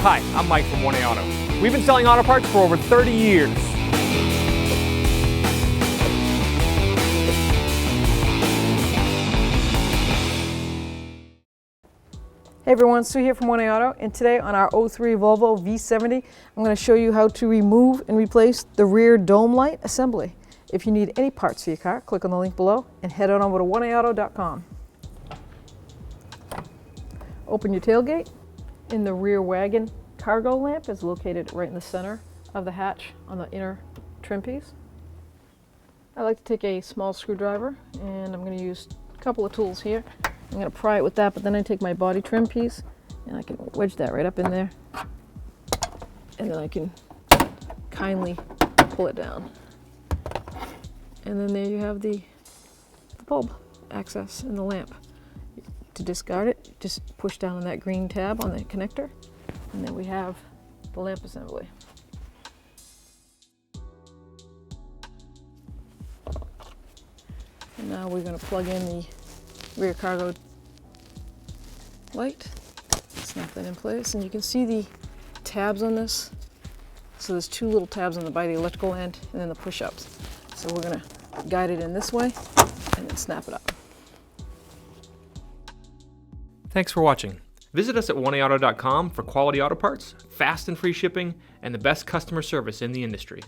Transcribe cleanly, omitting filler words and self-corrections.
Hi, I'm Mike from 1A Auto. We've been selling auto parts for over 30 years. Hey everyone, Sue here from 1A Auto, and today on our 03 Volvo V70, I'm going to show you how to remove and replace the rear dome light assembly. If you need any parts for your car, click on the link below and head on over to 1aauto.com. Open your tailgate, and the rear wagon cargo lamp is located right in the center of the hatch on the inner trim piece. I like to take a small screwdriver, and I'm going to use a couple of tools here. I'm going to pry it with that, but then I take my body trim piece and I can wedge that right up in there, and then I can kindly pull it down. And then there you have the bulb access and the lamp. To discard it, just push down on that green tab on the connector, and then we have the lamp assembly. And now we're going to plug in the rear cargo light, snap that in place, and you can see the tabs on this. So there's two little tabs on the by the electrical end, and then the push-ups. So we're going to guide it in this way and then snap it up. Thanks for watching. Visit us at 1aauto.com for quality auto parts, fast and free shipping, and the best customer service in the industry.